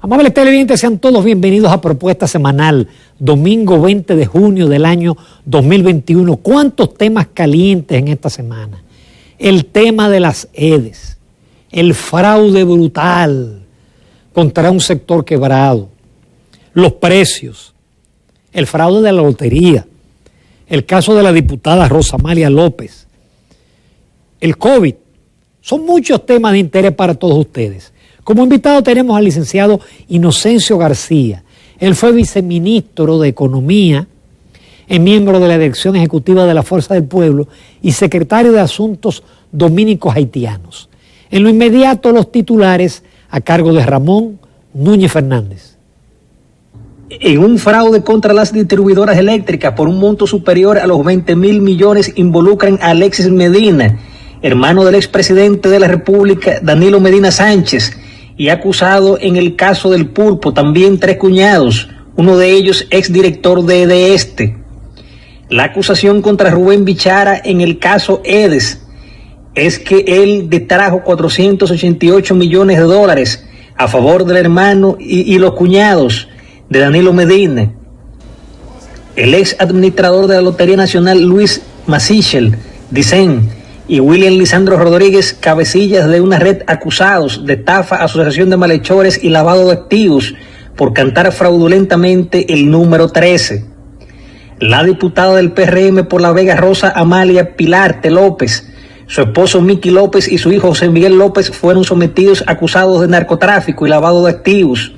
Amables televidentes, sean todos bienvenidos a Propuesta Semanal, domingo 20 de junio del año 2021. ¿Cuántos temas calientes en esta semana? El tema de las EDES, el fraude brutal contra un sector quebrado, los precios, el fraude de la lotería, el caso de la diputada Rosa Amalia López, el COVID. Son muchos temas de interés para todos ustedes. Como invitado tenemos al licenciado Inocencio García. Él fue viceministro de Economía, es miembro de la Dirección Ejecutiva de la Fuerza del Pueblo y secretario de Asuntos Dominicos Haitianos. En lo inmediato, los titulares a cargo de Ramón Núñez Fernández. En un fraude contra las distribuidoras eléctricas por un monto superior a los 20.000 millones involucran a Alexis Medina, hermano del expresidente de la República, Danilo Medina Sánchez, y acusado en el caso del Pulpo, también 3 cuñados, uno de ellos exdirector de este. La acusación contra Rubén Bichara en el caso EDES es que él detrajo 488 millones de dólares a favor del hermano y los cuñados de Danilo Medina. El ex administrador de la Lotería Nacional, Luis Massichel Dicen, y William Lisandro Rodríguez, cabecillas de una red acusados de estafa, asociación de malhechores y lavado de activos por cantar fraudulentamente el número 13. La diputada del PRM por La Vega, Rosa Amalia Pilarte López, su esposo Miki López y su hijo José Miguel López fueron sometidos acusados de narcotráfico y lavado de activos.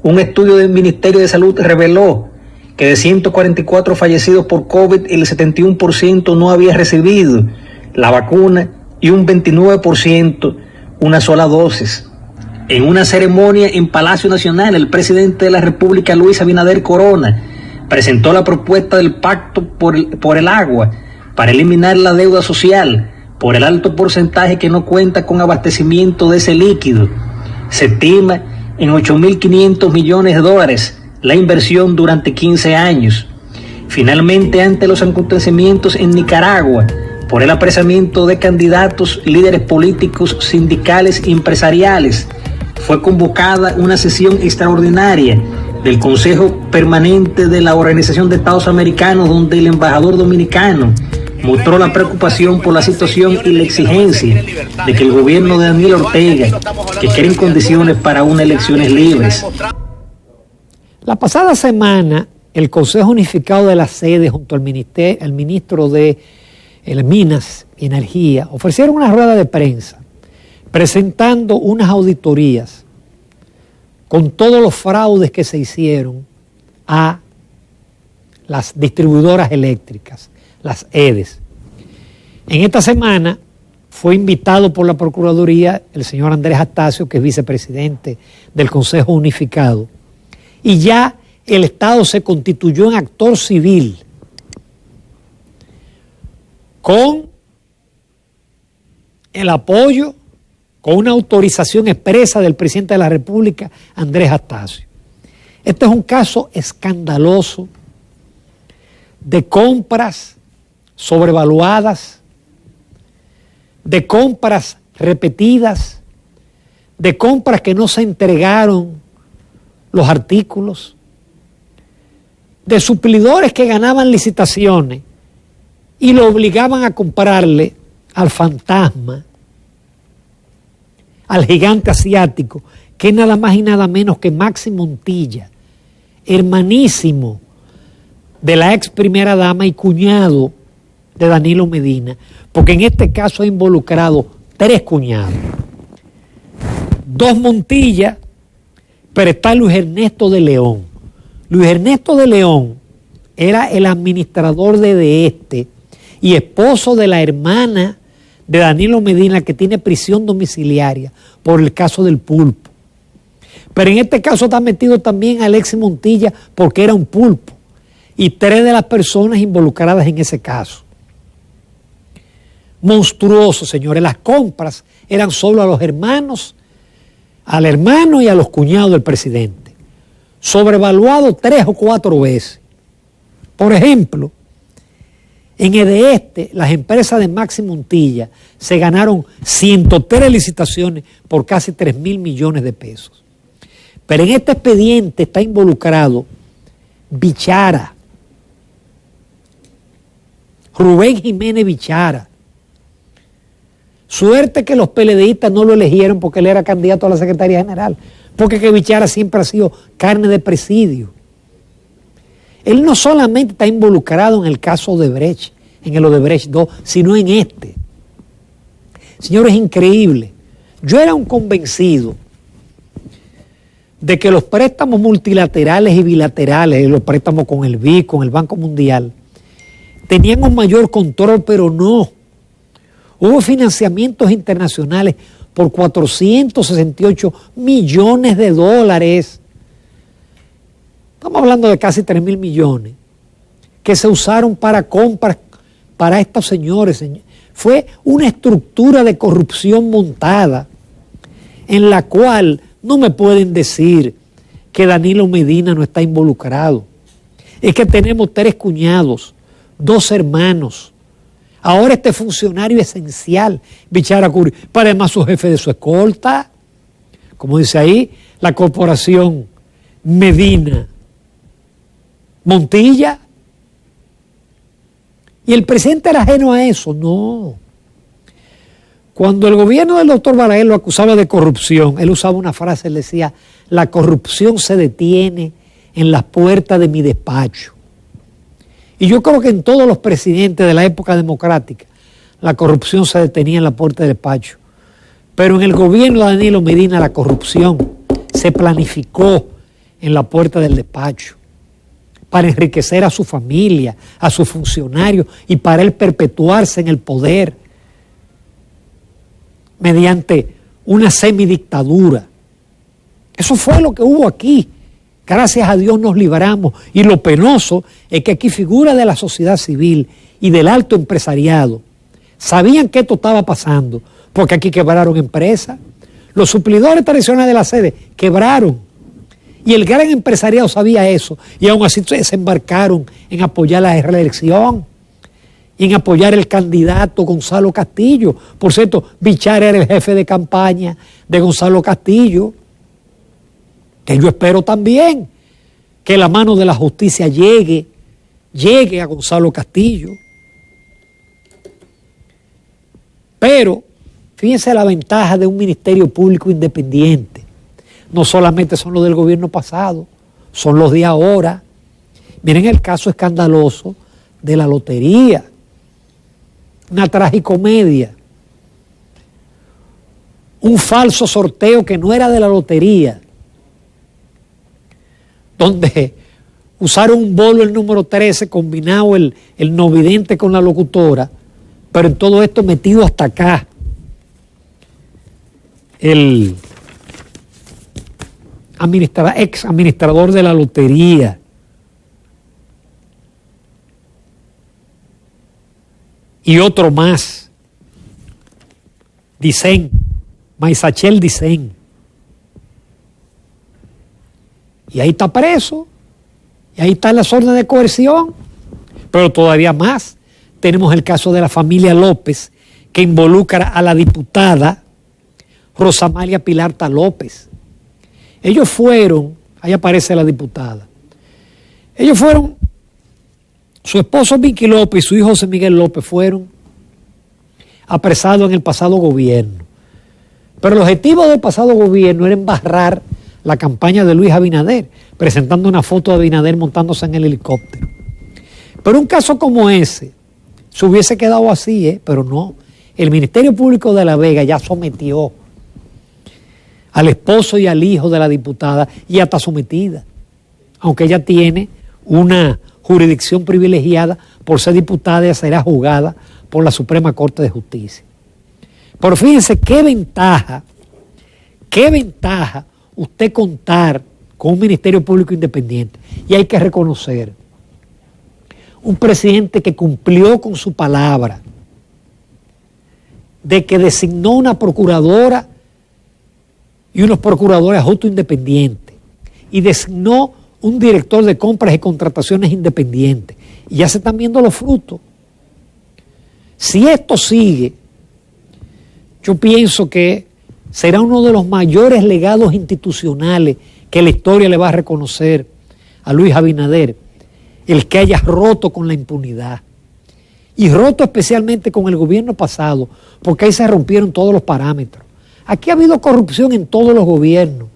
Un estudio del Ministerio de Salud reveló que de 144 fallecidos por COVID, el 71% no había recibido la vacuna y un 29% una sola dosis. En una ceremonia en Palacio Nacional, el presidente de la República, Luis Abinader Corona, presentó la propuesta del Pacto por el Agua para eliminar la deuda social por el alto porcentaje que no cuenta con abastecimiento de ese líquido. Se estima en 8.500 millones de dólares la inversión durante 15 años. Finalmente, ante los acontecimientos en Nicaragua, por el apresamiento de candidatos, líderes políticos, sindicales y empresariales, fue convocada una sesión extraordinaria del Consejo Permanente de la Organización de Estados Americanos, donde el embajador dominicano mostró la preocupación por la situación y la exigencia de que el gobierno de Daniel Ortega que creen condiciones para unas elecciones libres. La pasada semana, el Consejo Unificado de la Sede junto al ministro de Minas y Energía ofrecieron una rueda de prensa presentando unas auditorías con todos los fraudes que se hicieron a las distribuidoras eléctricas, las EDES. En esta semana fue invitado por la Procuraduría el señor Andrés Astacio, que es vicepresidente del Consejo Unificado, y ya el Estado se constituyó en actor civil con el apoyo, con una autorización expresa del presidente de la República, Andrés Astacio. Este es un caso escandaloso de compras sobrevaluadas, de compras repetidas, de compras que no se entregaron los artículos, de suplidores que ganaban licitaciones y lo obligaban a comprarle al fantasma, al gigante asiático, que es nada más y nada menos que Maxi Montilla, hermanísimo de la ex primera dama y cuñado de Danilo Medina, porque en este caso ha involucrado 3 cuñados. 2 Montilla, pero está Luis Ernesto de León. Luis Ernesto de León era el administrador de este y esposo de la hermana de Danilo Medina, que tiene prisión domiciliaria por el caso del Pulpo. Pero en este caso está metido también Alexis Montilla porque era un pulpo, y 3 de las personas involucradas en ese caso. Monstruoso, señores. Las compras eran solo a los hermanos, al hermano y a los cuñados del presidente, sobrevaluado 3 o 4 veces. Por ejemplo, en EDESTE, las empresas de Maxi Montilla se ganaron 103 licitaciones por casi 3.000 millones de pesos. Pero en este expediente está involucrado Bichara, Rubén Jiménez Bichara. Suerte que los PLDistas no lo eligieron porque él era candidato a la Secretaría General, porque que Bichara siempre ha sido carne de presidio. Él no solamente está involucrado en el caso Odebrecht, en el Odebrecht 2, sino en este. Señores, es increíble. Yo era un convencido de que los préstamos multilaterales y bilaterales, los préstamos con el BID, con el Banco Mundial, tenían un mayor control, pero no. Hubo financiamientos internacionales por 468 millones de dólares. Estamos hablando de casi 3.000 millones que se usaron para compras para estos señores. Fue una estructura de corrupción montada en la cual no me pueden decir que Danilo Medina no está involucrado. Es que tenemos 3 cuñados, 2 hermanos. Ahora este funcionario esencial, Bichara Curi, para además su jefe de su escolta, como dice ahí, la corporación Medina Montilla. Y el presidente era ajeno a eso, no. Cuando el gobierno del doctor Balaguer lo acusaba de corrupción, él usaba una frase, él decía, la corrupción se detiene en las puertas de mi despacho. Y yo creo que en todos los presidentes de la época democrática, la corrupción se detenía en la puerta del despacho. Pero en el gobierno de Danilo Medina la corrupción se planificó en la puerta del despacho para enriquecer a su familia, a sus funcionarios y para él perpetuarse en el poder mediante una semidictadura. Eso fue lo que hubo aquí. Gracias a Dios nos libramos. Y lo penoso es que aquí figuras de la sociedad civil y del alto empresariado sabían que esto estaba pasando, porque aquí quebraron empresas. Los suplidores tradicionales de la sede quebraron. Y el gran empresariado sabía eso. Y aún así se embarcaron en apoyar la reelección y en apoyar el candidato Gonzalo Castillo. Por cierto, Bichara era el jefe de campaña de Gonzalo Castillo. Que yo espero también que la mano de la justicia llegue a Gonzalo Castillo. Pero fíjense la ventaja de un ministerio público independiente. No solamente son los del gobierno pasado, son los de ahora. Miren el caso escandaloso de la lotería. Una tragicomedia. Un falso sorteo que no era de la lotería, donde usaron un bolo el número 13, combinado el no vidente con la locutora, pero en todo esto metido hasta acá el ex administrador de la lotería. Y otro más, Dicen, Maisachel Dicen. Y ahí está preso, y ahí están las órdenes de coerción, pero todavía más. Tenemos el caso de la familia López, que involucra a la diputada Rosamaria Pilarta López. Ellos fueron, ahí aparece la diputada, ellos fueron, su esposo Vicky López y su hijo José Miguel López fueron apresados en el pasado gobierno. Pero el objetivo del pasado gobierno era embarrar la campaña de Luis Abinader, presentando una foto de Abinader montándose en el helicóptero. Pero un caso como ese se hubiese quedado así, pero no. El Ministerio Público de La Vega ya sometió al esposo y al hijo de la diputada, y ya está sometida, aunque ella tiene una jurisdicción privilegiada por ser diputada y será juzgada por la Suprema Corte de Justicia. Pero fíjense qué ventaja usted contar con un Ministerio Público independiente. Y hay que reconocer un presidente que cumplió con su palabra de que designó una procuradora y unos procuradores adjuntos independientes y designó un director de compras y contrataciones independientes. Y ya se están viendo los frutos. Si esto sigue, yo pienso que será uno de los mayores legados institucionales que la historia le va a reconocer a Luis Abinader, el que haya roto con la impunidad. Y roto especialmente con el gobierno pasado, porque ahí se rompieron todos los parámetros. Aquí ha habido corrupción en todos los gobiernos,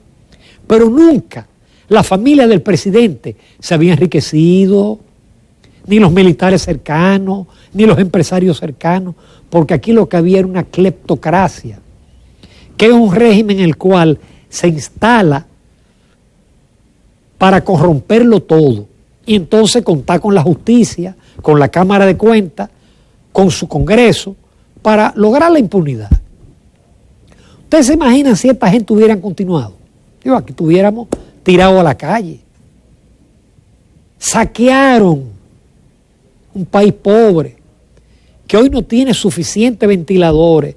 pero nunca la familia del presidente se había enriquecido, ni los militares cercanos, ni los empresarios cercanos, porque aquí lo que había era una cleptocracia, que es un régimen en el cual se instala para corromperlo todo, y entonces contar con la justicia, con la Cámara de Cuentas, con su Congreso, para lograr la impunidad. ¿Ustedes se imaginan si esta gente hubieran continuado? Digo, aquí estuviéramos tirados a la calle. Saquearon un país pobre, que hoy no tiene suficientes ventiladores,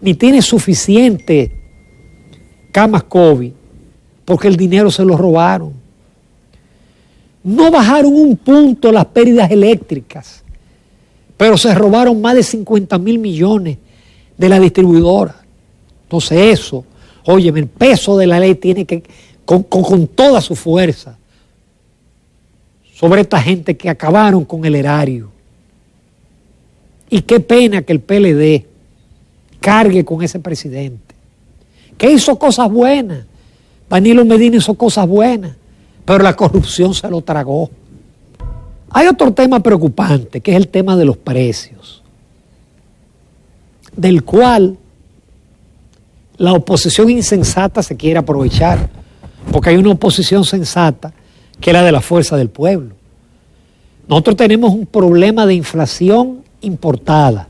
ni tiene suficientes camas COVID, porque el dinero se lo robaron. No bajaron un punto las pérdidas eléctricas, pero se robaron más de 50,000 millones de la distribuidora. Entonces eso, óyeme, el peso de la ley tiene que, con toda su fuerza, sobre esta gente que acabaron con el erario. Y qué pena que el PLD cargue con ese presidente, que hizo cosas buenas. Danilo Medina hizo cosas buenas, pero la corrupción se lo tragó. Hay otro tema preocupante, que es el tema de los precios, del cual la oposición insensata se quiere aprovechar, porque hay una oposición sensata que es la de la fuerza del pueblo. Nosotros tenemos un problema de inflación importada,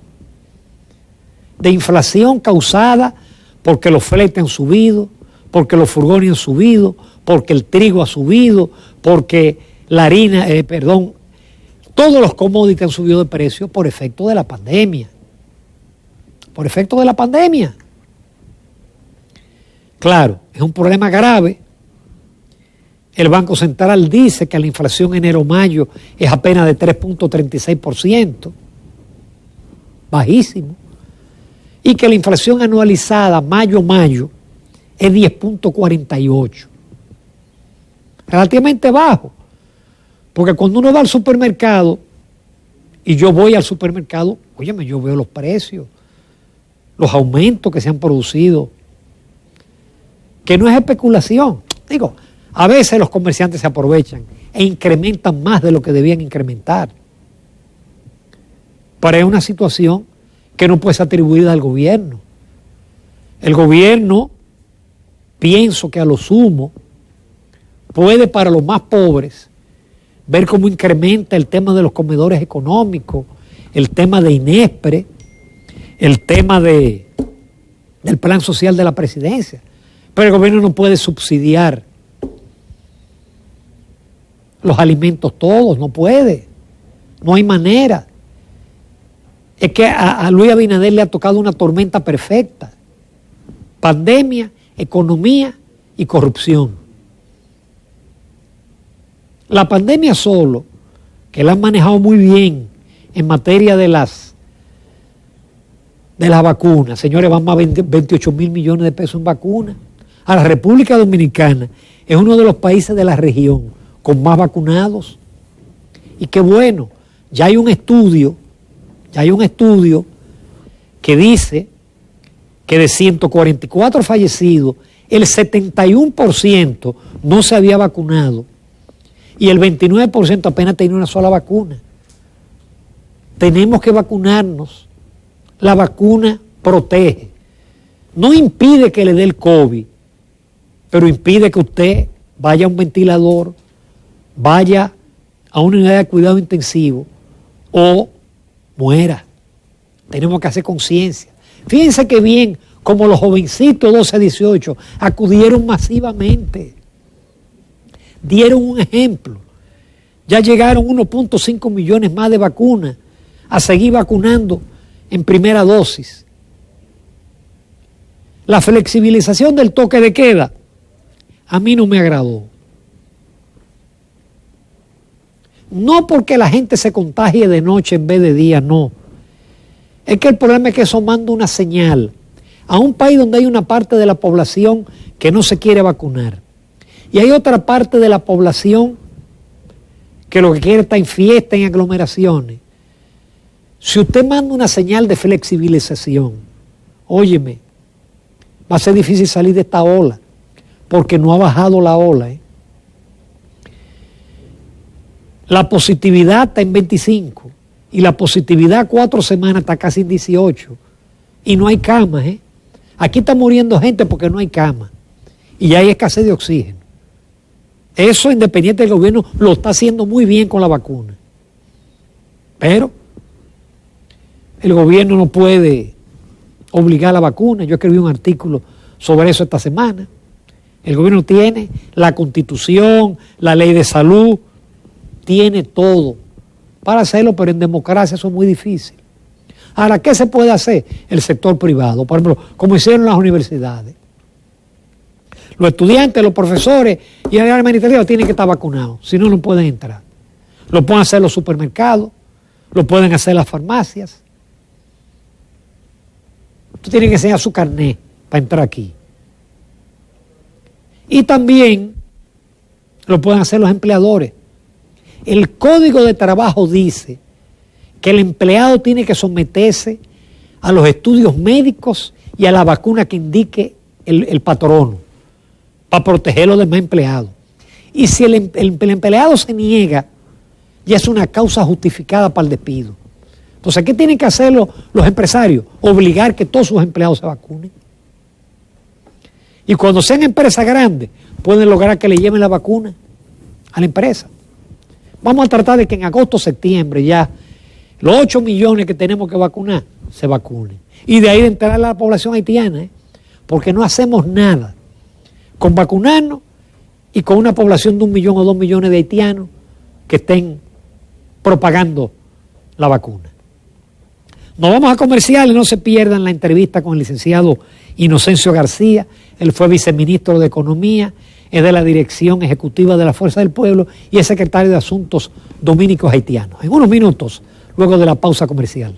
de inflación causada porque los fletes han subido, porque los furgones han subido, porque el trigo ha subido, porque la harina, todos los commodities han subido de precio por efecto de la pandemia. Por efecto de la pandemia. Claro, es un problema grave. El Banco Central dice que la inflación enero-mayo es apenas de 3.36%, bajísimo, y que la inflación anualizada mayo-mayo es 10.48%, relativamente bajo, porque cuando uno va al supermercado, y yo voy al supermercado, óyeme, yo veo los precios, los aumentos que se han producido, que no es especulación. Digo, a veces los comerciantes se aprovechan e incrementan más de lo que debían incrementar. Pero es una situación que no puede ser atribuida al gobierno. El gobierno, pienso que a lo sumo, puede para los más pobres ver cómo incrementa el tema de los comedores económicos, el tema de INESPRE, el tema del plan social de la presidencia. Pero el gobierno no puede subsidiar los alimentos todos, no puede, no hay manera. Es que a Luis Abinader le ha tocado una tormenta perfecta: pandemia, economía y corrupción. La pandemia solo, que la han manejado muy bien en materia de las vacunas. Señores, van más de 28,000 millones de pesos en vacunas. A la República Dominicana es uno de los países de la región con más vacunados. Y qué bueno, ya hay un estudio que dice que de 144 fallecidos, el 71% no se había vacunado y el 29% apenas tenía una sola vacuna. Tenemos que vacunarnos. La vacuna protege. No impide que le dé el COVID, pero impide que usted vaya a un ventilador, vaya a una unidad de cuidado intensivo o muera. Tenemos que hacer conciencia. Fíjense que bien, como los jovencitos 12 a 18 acudieron masivamente, dieron un ejemplo. Ya llegaron 1.5 millones más de vacunas a seguir vacunando en primera dosis. La flexibilización del toque de queda a mí no me agradó. No porque la gente se contagie de noche en vez de día, no. Es que el problema es que eso manda una señal a un país donde hay una parte de la población que no se quiere vacunar Y hay otra parte de la población que lo que quiere está en fiesta, en aglomeraciones. Si usted manda una señal de flexibilización, óyeme, va a ser difícil salir de esta ola, porque no ha bajado la ola. La positividad está en 25 y la positividad 4 semanas está casi en 18 y no hay camas. Aquí está muriendo gente porque no hay camas y hay escasez de oxígeno. Eso, independiente del gobierno, lo está haciendo muy bien con la vacuna. Pero el gobierno no puede obligar a la vacuna. Yo escribí un artículo sobre eso esta semana. El gobierno tiene la Constitución, la ley de salud, tiene todo para hacerlo, pero en democracia eso es muy difícil. Ahora, ¿qué se puede hacer? El sector privado, por ejemplo, como hicieron las universidades. Los estudiantes, los profesores y el administrativo tienen que estar vacunados, si no, no pueden entrar. Lo pueden hacer los supermercados, lo pueden hacer las farmacias. Tú tienes que enseñar su carnet para entrar aquí. Y también lo pueden hacer los empleadores. El Código de Trabajo dice que el empleado tiene que someterse a los estudios médicos y a la vacuna que indique el patrono para proteger a los demás empleados. Y si el empleado se niega, ya es una causa justificada para el despido. Entonces, ¿qué tienen que hacer los empresarios? Obligar que todos sus empleados se vacunen. Y cuando sean empresas grandes, pueden lograr que le lleven la vacuna a la empresa. Vamos a tratar de que en agosto, septiembre ya los 8 millones que tenemos que vacunar se vacunen. Y de ahí de entrar a la población haitiana, porque no hacemos nada con vacunarnos y con una población de 1 millón o 2 millones de haitianos que estén propagando la vacuna. Nos vamos a comerciales, no se pierdan la entrevista con el licenciado Inocencio García. Él fue viceministro de Economía, es de la Dirección Ejecutiva de la Fuerza del Pueblo y es secretario de Asuntos Dominicos Haitianos. En unos minutos, luego de la pausa comercial.